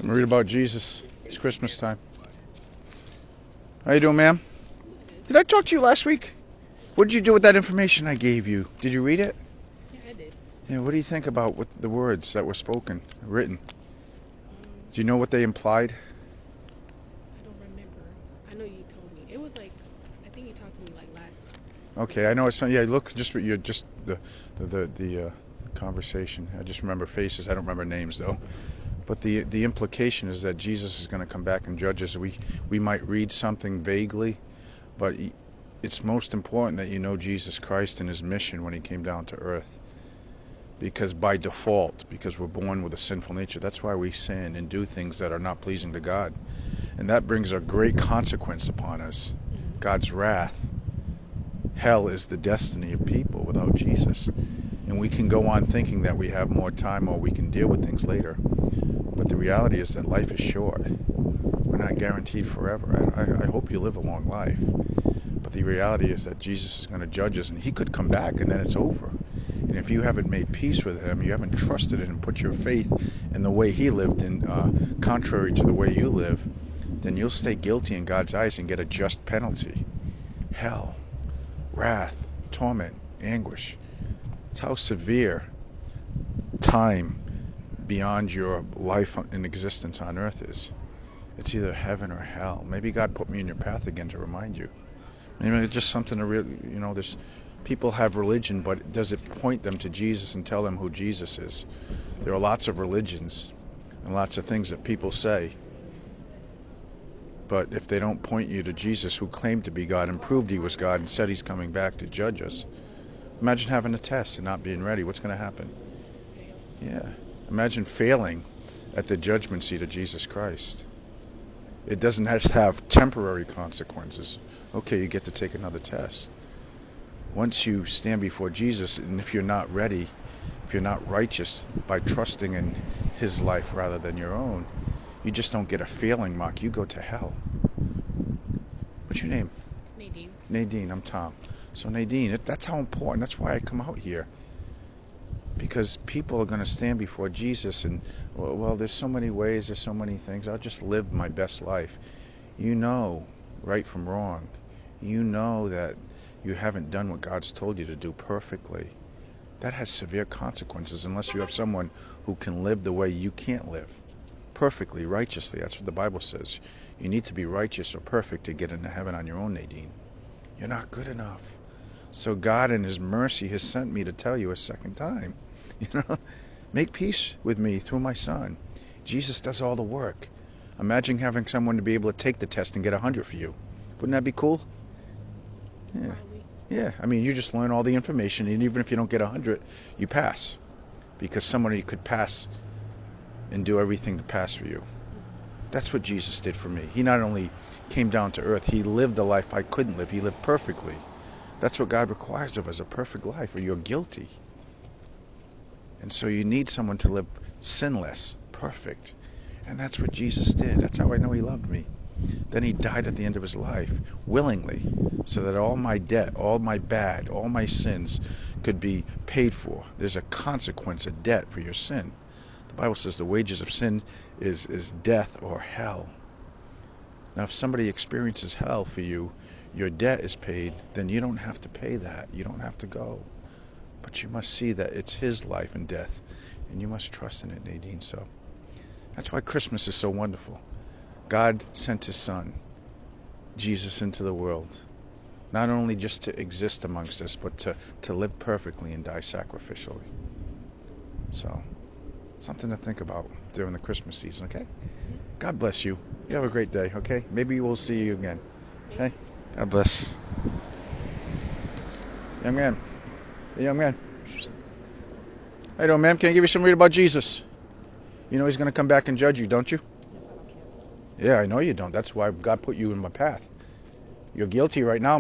Some read about Jesus. It's Christmas time. How you doing, ma'am? Did I talk to you last week? What did you do with that information I gave you? Did you read it? Yeah, I did. Yeah, what do you think about what the words that were spoken, written? Do you know what they implied? I don't remember. I know you told me. It was like, I think you talked to me like last. Okay, I know it's not. Yeah, look, you're just the conversation. I just remember faces. I don't remember names though. But the implication is that Jesus is going to come back and judge us. We might read something vaguely, but it's most important that you know Jesus Christ and his mission when he came down to earth. Because by default, because we're born with a sinful nature, that's why we sin and do things that are not pleasing to God. And that brings a great consequence upon us. God's wrath. Hell is the destiny of people without Jesus. And we can go on thinking that we have more time or we can deal with things later. But the reality is that life is short. We're not guaranteed forever. I hope you live a long life. But the reality is that Jesus is going to judge us, and he could come back and then it's over. And if you haven't made peace with him, you haven't trusted in and put your faith in the way he lived, and contrary to the way you live, then you'll stay guilty in God's eyes and get a just penalty. Hell, wrath, torment, anguish. It's how severe time beyond your life in existence on earth is. It's either heaven or hell. Maybe God put me in your path again to remind you. Maybe it's just something to really, there's people have religion, but does it point them to Jesus and tell them who Jesus is? There are lots of religions and lots of things that people say, but if they don't point you to Jesus, who claimed to be God and proved he was God and said he's coming back to judge us, imagine having a test and not being ready. What's going to happen? Yeah. Imagine failing at the judgment seat of Jesus Christ. It doesn't have to have temporary consequences. Okay, you get to take another test. Once you stand before Jesus, and if you're not ready, if you're not righteous by trusting in his life rather than your own, you just don't get a failing mark. You go to hell. What's your name? Nadine. Nadine, I'm Tom. So Nadine, that's how important. That's why I come out here. Because people are going to stand before Jesus and, well, there's so many ways, there's so many things. I'll just live my best life. You know right from wrong. You know that you haven't done what God's told you to do perfectly. That has severe consequences unless you have someone who can live the way you can't live. Perfectly, righteously. That's what the Bible says. You need to be righteous or perfect to get into heaven on your own, Nadine. You're not good enough. So God in his mercy has sent me to tell you a second time. Make peace with me through my son. Jesus does all the work. Imagine having someone to be able to take the test and get 100 for you. Wouldn't that be cool? Yeah. Yeah. I mean, you just learn all the information, and even if you don't get 100, you pass. Because somebody could pass and do everything to pass for you. That's what Jesus did for me. He not only came down to earth, he lived the life I couldn't live. He lived perfectly. That's what God requires of us, a perfect life, or you're guilty. And so you need someone to live sinless, perfect. And that's what Jesus did. That's how I know he loved me. Then he died at the end of his life, willingly, so that all my debt, all my bad, all my sins could be paid for. There's a consequence, a debt for your sin. The Bible says the wages of sin is death or hell. Now, if somebody experiences hell for you, your debt is paid, then you don't have to pay that. You don't have to go. But you must see that it's his life and death, and you must trust in it, Nadine. So that's why Christmas is so wonderful. God sent his son, Jesus, into the world, not only just to exist amongst us, but to live perfectly and die sacrificially. So something to think about during the Christmas season, okay? God bless you. You have a great day, okay? Maybe we'll see you again. Okay? God bless. Young man. Hey, young man. How you doing, ma'am? Can I give you some read about Jesus? You know he's going to come back and judge you, don't you? Yeah, I know you don't. That's why God put you in my path. You're guilty right now.